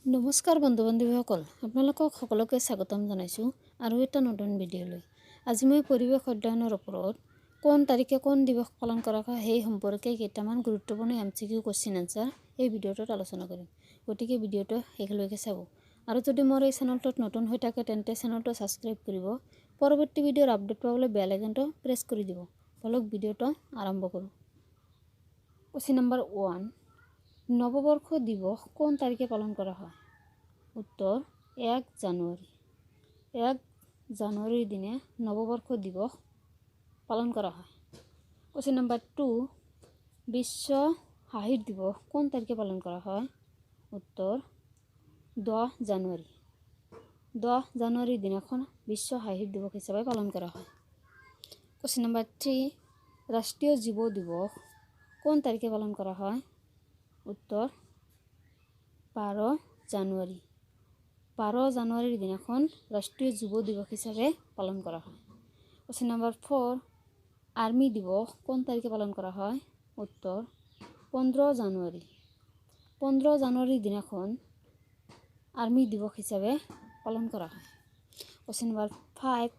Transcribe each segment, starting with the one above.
নমস্কাৰ বন্ধু-বান্ধৱীসকল, আপোনালোকক সকলোকে স্বাগতম জনাইছোঁ আৰু এটা নতুন ভিডিঅ'লৈ। আজি মই পৰিৱেশ অধ্যয়নৰ ওপৰত কোন তাৰিখে কোন দিৱস পালন কৰা হয় সেই সম্পৰ্কে কেইটামান গুৰুত্বপূৰ্ণ MCQ কোৱেশ্চন আনসাৰ এই ভিডিঅ'টোত আলোচনা কৰিম। গতিকে ভিডিঅ'টো শেষলৈকে চাব। আৰু যদি মোৰ এই চেনেলটোত নতুন হৈ থাকে তেন্তে চেনেলটো ছাবস্ক্ৰাইব কৰিব। পৰৱৰ্তী ভিডিঅ'ৰ আপডেট পাবলৈ বেল আইকনটো প্ৰেছ কৰি দিব। বলক ভিডিঅ'টো আৰম্ভ কৰোঁ। কোৱেশ্চন নম্বৰ 1, নৱবৰ্ষ দিৱস কোন তাৰিখে পালন কৰা হয়? উত্তৰ 1 জানুৱাৰী। 1 জানুৱাৰীৰ দিনে নৱবৰ্ষ দিৱস পালন কৰা হয়। কোৱেশ্চন নম্বৰ 2, বিশ্ব সাহিত্য দিৱস কোন তাৰিখে পালন কৰা হয়? উত্তৰ 10 জানুৱাৰী। 10 জানুৱাৰীৰ দিনাখন বিশ্ব সাহিত্য দিৱস হিচাপে পালন কৰা হয়। কোৱেশ্চন নম্বৰ 3, ৰাষ্ট্ৰীয় জীৱ দিৱস কোন তাৰিখে পালন কৰা হয়? উত্তৰ 12 জানুৱাৰী। 12 জানুৱাৰীৰ দিনাখন ৰাষ্ট্ৰীয় যুৱ দিৱস হিচাপে পালন কৰা হয়। কোৱেশ্চন নম্বৰ 4, আৰ্মি দিৱস কোন তাৰিখে পালন কৰা হয়? উত্তৰ 15 জানুৱাৰী। 15 জানুৱাৰীৰ দিনাখন আৰ্মি দিৱস হিচাপে পালন কৰা হয়। কোৱেশ্চন নম্বৰ 5,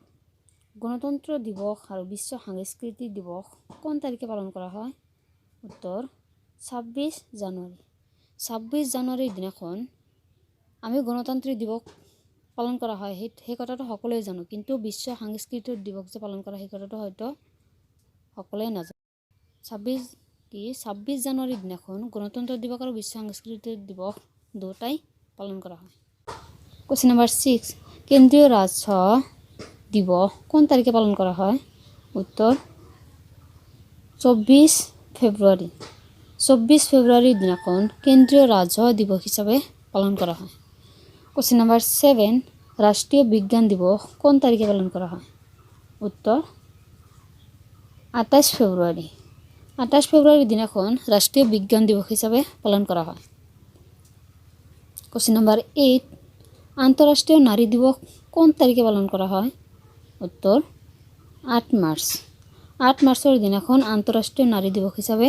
গণতন্ত্ৰ দিৱস আৰু বিশ্ব সাংস্কৃতিক দিৱস কোন তাৰিখে পালন কৰা হয়? উত্তৰ 26 জানুৱাৰী। 26 জানুৱাৰীৰ দিনাখন আমি গণতান্ত্ৰিক দিৱস পালন কৰা হয়। সেই কথাটো সকলোৱে জানো, কিন্তু বিশ্ব সাংস্কৃতিক দিৱস যে পালন কৰা সেই কথাটো হয়তো সকলোৱে নাজানে। 26 জানুৱাৰীৰ দিনাখন গণতন্ত্ৰ দিৱস আৰু বিশ্ব সাংস্কৃতিক দিৱস দুটাই পালন কৰা হয়। কোৱেশ্চন নম্বৰ 6, কেন্দ্ৰীয় ৰাজহ দিৱস কোন তাৰিখে পালন কৰা হয়? উত্তৰ 24 ফেব্ৰুৱাৰী। 24 ফেব্ৰুৱাৰীৰ দিনাখন কেন্দ্ৰীয় ৰাজহ দিৱস হিচাপে পালন কৰা হয়। কোৱেশ্চন নম্বৰ 7, ৰাষ্ট্ৰীয় বিজ্ঞান দিৱস কোন তাৰিখে পালন কৰা হয়? উত্তৰ 28 ফেব্ৰুৱাৰী। 28 ফেব্ৰুৱাৰীৰ দিনাখন ৰাষ্ট্ৰীয় বিজ্ঞান দিৱস হিচাপে পালন কৰা হয়। কোৱেশ্চন নম্বৰ 8, আন্তঃৰাষ্ট্ৰীয় নাৰী দিৱস কোন তাৰিখে পালন কৰা হয়? উত্তৰ 8 মাৰ্চ। 8 মাৰ্চৰ দিনাখন আন্তঃৰাষ্ট্ৰীয় নাৰী দিৱস হিচাপে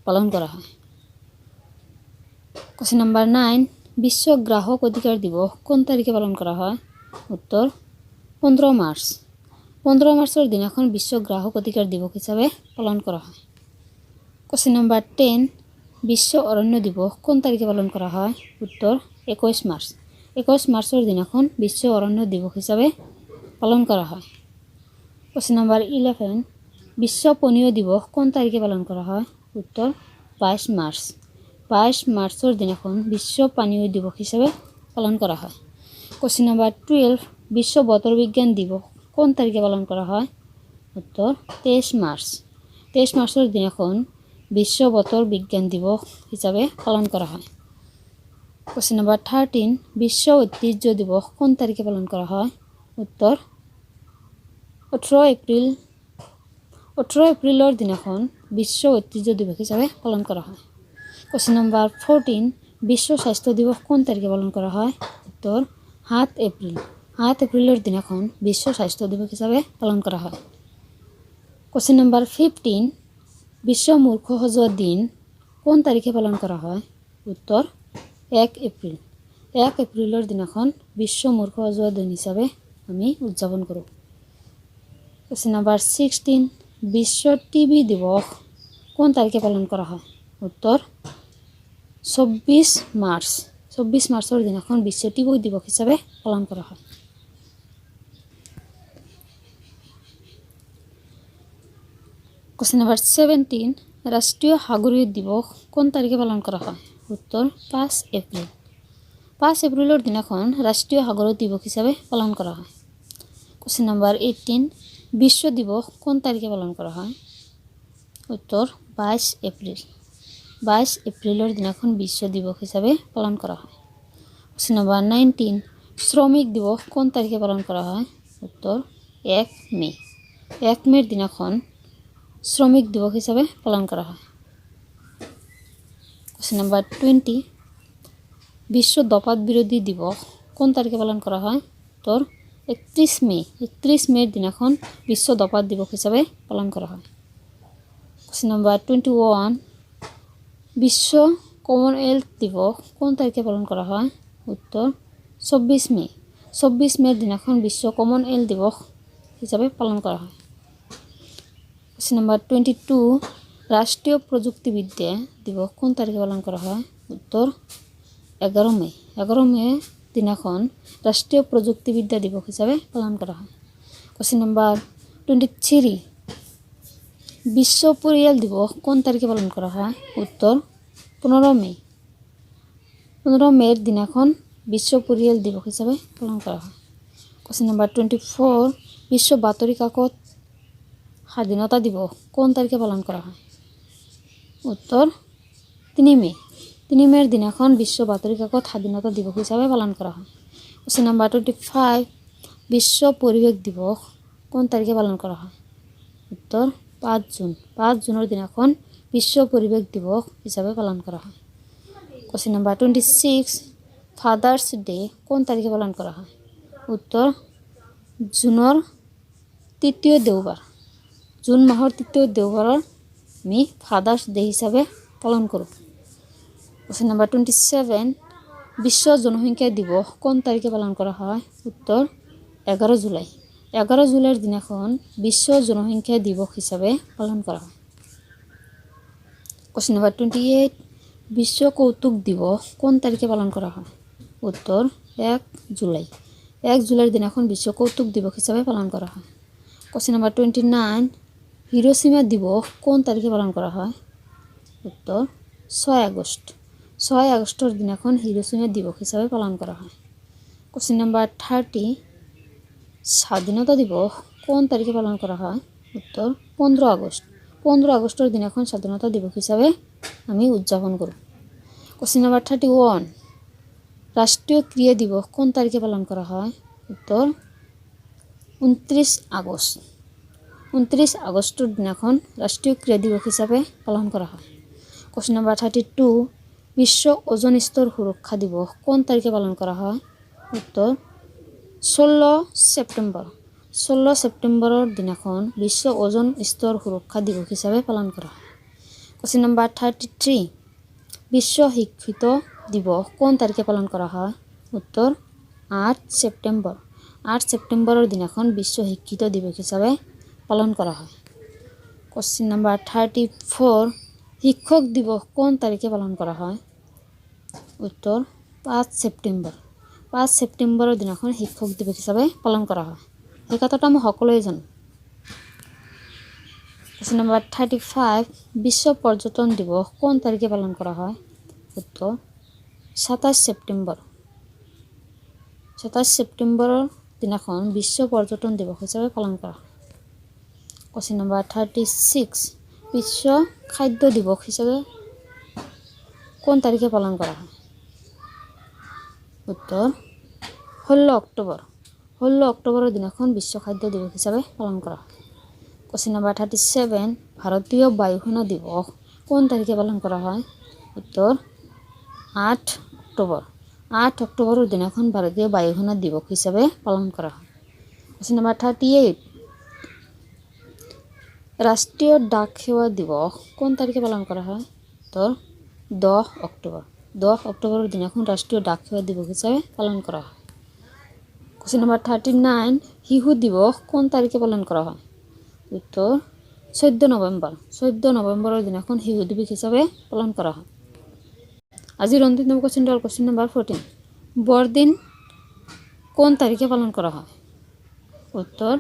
পালন কৰা হয়। কোৱেশ্চন নম্বৰ 9, বিশ্ব গ্ৰাহক অধিকাৰ দিৱস কোন তাৰিখে পালন কৰা হয়? উত্তৰ 15 মাৰ্চ। 15 মাৰ্চৰ দিনাখন বিশ্ব গ্ৰাহক অধিকাৰ দিৱস হিচাপে পালন কৰা হয়। কোৱেশ্চন নম্বৰ 10, বিশ্ব অৰণ্য দিৱস কোন তাৰিখে পালন কৰা হয়? উত্তৰ 21 মাৰ্চ। 21 মাৰ্চৰ দিনাখন বিশ্ব অৰণ্য দিৱস হিচাপে পালন কৰা হয়। কোৱেশ্চন নম্বৰ 11, বিশ্ব পনীয় দিৱস কোন তাৰিখে পালন কৰা হয়? উত্তৰ 22 মাৰ্চ। 22 মাৰ্চৰ দিনাখন বিশ্ব পানীয় দিৱস হিচাপে পালন কৰা হয়। কোৱেশ্চন নম্বৰ 12, বিশ্ব বতৰ বিজ্ঞান দিৱস কোন তাৰিখে পালন কৰা হয়? উত্তৰ 23 মাৰ্চ। 23 মাৰ্চৰ দিনাখন বিশ্ব বতৰ বিজ্ঞান দিৱস হিচাপে পালন কৰা হয়। কোৱেশ্চন নম্বৰ 13, বিশ্ব ঐতিহ্য দিৱস কোন তাৰিখে পালন কৰা হয়? উত্তৰ 18 এপ্ৰিল। 18 এপ্ৰিলৰ দিনাখন বিশ্ব ঐতিহ্য দিৱস হিচাপে পালন কৰা হয়। কোৱেশ্চন নম্বৰ 14, বিশ্ব স্বাস্থ্য দিৱস কোন তাৰিখে পালন কৰা হয়? উত্তৰ 7 এপ্ৰিল। 7 এপ্ৰিলৰ দিনাখন বিশ্ব স্বাস্থ্য দিৱস হিচাপে পালন কৰা হয়। কোৱেশ্চন নম্বৰ 15, বিশ্ব মূৰ্খ সজোৱা দিন কোন তাৰিখে পালন কৰা হয়? উত্তৰ 1 এপ্ৰিল। 1 এপ্ৰিলৰ দিনাখন বিশ্ব মূৰ্খ সজোৱা দিন হিচাপে আমি উদযাপন কৰোঁ। কোৱেশ্চন নম্বৰ 16, বিশ্ব টিবি দিৱস কোন তাৰিখে পালন কৰা হয়? উত্তৰ 24 মাৰ্চ। 24 মাৰ্চৰ দিনাখন বিশ্ব টিবি দিৱস হিচাপে পালন কৰা হয়। কোৱেশ্চন নম্বৰ 17, ৰাষ্ট্ৰীয় সাগৰীয় দিৱস কোন তাৰিখে পালন কৰা হয়? উত্তৰ 5 এপ্ৰিল। 5 এপ্ৰিলৰ দিনাখন ৰাষ্ট্ৰীয় সাগৰীয় দিৱস হিচাপে পালন কৰা হয়। কোৱেশ্চন নম্বৰ 18, বিশ্ব দিৱস কোন তাৰিখে পালন কৰা হয়? উত্তৰ 22 এপ্ৰিল। 22 এপ্ৰিলৰ দিনাখন বিশ্ব দিৱস হিচাপে পালন কৰা হয়। কোৱেশ্চন নম্বৰ 19, শ্ৰমিক দিৱস কোন তাৰিখে পালন কৰা হয়? উত্তৰ 1 মে'। 1 মে'ৰ দিনাখন শ্ৰমিক দিৱস হিচাপে পালন কৰা হয়। কোৱেশ্চন নম্বৰ 20, বিশ্ব ধঁপাত বিৰোধী দিৱস কোন তাৰিখে পালন কৰা হয়? উত্তৰ 31 মে'। 31 মে'ৰ দিনাখন বিশ্ব ধঁপাত দিৱস হিচাপে পালন কৰা হয়। কোৱেশ্চন নম্বৰ 21, বিশ্ব কমনৱেলথ দিৱস কোন তাৰিখে পালন কৰা হয়? উত্তৰ 24 মে'। 24 মে'ৰ দিনাখন বিশ্ব কমনৱেলথ দিৱস হিচাপে পালন কৰা হয়। কোৱেশ্চন নম্বৰ 22 ৰাষ্ট্ৰীয় প্ৰযুক্তিবিদ্যা দিৱস কোন তাৰিখে পালন কৰা হয়? উত্তৰ 11 মে'। 11 মে' দিনাখন ৰাষ্ট্ৰীয় প্ৰযুক্তিবিদ্যা দিৱস হিচাপে পালন কৰা হয়। কোৱেশ্চন নম্বৰ 23 বিশ্ব পৰিয়াল দিৱস কোন তাৰিখে পালন কৰা হয়? উত্তৰ 15 মে'। 15 মে'ৰ দিনাখন বিশ্ব পৰিয়াল দিৱস হিচাপে পালন কৰা হয়। কোৱেশ্চন নম্বৰ 24 বিশ্ব বাতৰি কাকত স্বাধীনতা দিৱস কোন তাৰিখে পালন কৰা হয়? উত্তৰ 3 মে'। 3 মে'ৰ দিনাখন বিশ্ব বাতৰি কাকত স্বাধীনতা দিৱস হিচাপে পালন কৰা হয়। কোৱেশ্চন নম্বৰ 25 বিশ্ব পৰিৱেশ দিৱস কোন তাৰিখে পালন কৰা হয়? উত্তৰ 5 জুন। 5 জুনৰ দিনাখন বিশ্ব পৰিৱেশ দিৱস হিচাপে পালন কৰা হয়। কোৱেশ্চন নম্বৰ 26 ফাদাৰ্ছ ডে কোন তাৰিখে পালন কৰা হয়? উত্তৰ জুনৰ 3য় দেওবাৰ। জুন মাহৰ 3য় দেওবাৰৰ আমি ফাদাৰ্ছ ডে হিচাপে পালন কৰোঁ। কোৱেশ্চন নম্বৰ 27 বিশ্ব জনসংখ্যা দিৱস কোন তাৰিখে পালন কৰা হয়? উত্তৰ 11 জুলাই। 11 জুলাইৰ দিনাখন বিশ্ব জনসংখ্যা দিৱস হিচাপে পালন কৰা হয়। কোৱেশ্চন নম্বৰ 28 বিশ্ব কৌতুক দিৱস কোন তাৰিখে পালন কৰা হয়? উত্তৰ 1 জুলাই। 1 জুলাইৰ দিনাখন বিশ্ব কৌতুক দিৱস হিচাপে পালন কৰা হয়। কোৱেশ্চন নম্বৰ 29 হিৰোশ্বিমা দিৱস কোন তাৰিখে পালন কৰা হয়? উত্তৰ 6 আগষ্ট। 6 আগষ্টৰ দিনাখন হিৰোশ্বিমা দিৱস হিচাপে পালন কৰা হয়। কোৱেশ্চন নম্বৰ 30 স্বাধীনতা দিৱস কোন তাৰিখে পালন কৰা হয়? উত্তৰ 15 আগষ্ট। 15 আগষ্টৰ দিনাখন স্বাধীনতা দিৱস হিচাপে আমি উদযাপন কৰোঁ। কোৱেশ্চন নম্বৰ 31 ৰাষ্ট্ৰীয় ক্ৰীড়া দিৱস কোন তাৰিখে পালন কৰা হয়? উত্তৰ 29 আগষ্ট। 29 আগষ্টৰ দিনাখন ৰাষ্ট্ৰীয় ক্ৰীড়া দিৱস হিচাপে পালন কৰা হয়। কোৱেশ্চন নম্বৰ 32 বিশ্ব ওজন স্তৰ সুৰক্ষা দিৱস কোন তাৰিখে পালন কৰা হয়? উত্তৰ 16 ছেপ্টেম্বৰ। 16 ছেপ্টেম্বৰৰ দিনাখন বিশ্ব ওজন স্তৰ সুৰক্ষা দিৱস হিচাপে পালন কৰা হয়। কোৱেশ্চন নম্বৰ 33 বিশ্ব শিক্ষিত দিৱস কোন তাৰিখে পালন কৰা হয়? উত্তৰ 8 ছেপ্টেম্বৰ। 8 ছেপ্টেম্বৰৰ দিনাখন বিশ্ব শিক্ষিত দিৱস হিচাপে পালন কৰা হয়। কোৱেশ্চন নম্বৰ 34 শিক্ষক দিৱস কোন তাৰিখে পালন কৰা হয়? উত্তৰ 5 ছেপ্টেম্বৰ। 5 ছেপ্টেম্বৰৰ দিনাখন শিক্ষক দিৱস হিচাপে পালন কৰা হয়। এই কথাটো আমি সকলোৱে জানো। কোৱেশ্চন নম্বৰ 35 বিশ্ব পৰ্যটন দিৱস কোন তাৰিখে পালন কৰা হয়? উত্তৰ 27 ছেপ্টেম্বৰ। 27 ছেপ্টেম্বৰৰ দিনাখন বিশ্ব পৰ্যটন দিৱস হিচাপে পালন কৰা হয়। কোৱেশ্চন নম্বৰ 36 বিশ্ব খাদ্য দিৱস হিচাপে কোন তাৰিখে পালন কৰা হয়? উত্তৰ 16 অক্টোবৰ। 16 অক্টোবৰৰ দিনাখন বিশ্ব খাদ্য দিৱস হিচাপে পালন কৰা হয়। কোৱেশ্চন নম্বৰ 37 ভাৰতীয় বায়ুসেনা দিৱস কোন তাৰিখে পালন কৰা হয়? উত্তৰ 8 অক্টোবৰ। 8 অক্টোবৰৰ দিনাখন ভাৰতীয় বায়ুসেনা দিৱস হিচাপে পালন কৰা হয়। কোৱেশ্চন নম্বৰ 38 ৰাষ্ট্ৰীয় ডাক সেৱা দিৱস কোন তাৰিখে পালন কৰা হয়? উত্তৰ 10 অক্টোবৰ। 10 অক্টোবৰৰ দিনাখন ৰাষ্ট্ৰীয় ডাক সেৱা দিৱস হিচাপে পালন কৰা হয়। কোৱেশ্চন নম্বৰ 39 শিশু দিৱস কোন তাৰিখে পালন কৰা হয়? উত্তৰ 14 নৱেম্বৰ। 14 নৱেম্বৰৰ দিনাখন শিশু দিৱস হিচাপে পালন কৰা হয়। আজিৰ অন্তিম কোৱেশ্চনটো হ'ল কোৱেশ্চন নম্বৰ 14 বৰদিন কোন তাৰিখে পালন কৰা হয়? উত্তৰ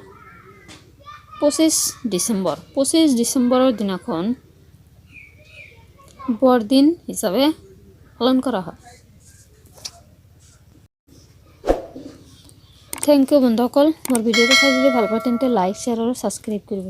25 ডিচেম্বৰ। 25 ডিচেম্বৰৰ দিনাখন বৰদিন হিচাপে পালন কৰা হয়। থেংক ইউ বন্ধুসকল। মোৰ ভিডিঅ'টো চাই যদি ভাল পায় তেন্তে লাইক শ্বেয়াৰ আৰু ছাবস্ক্ৰাইব কৰিব।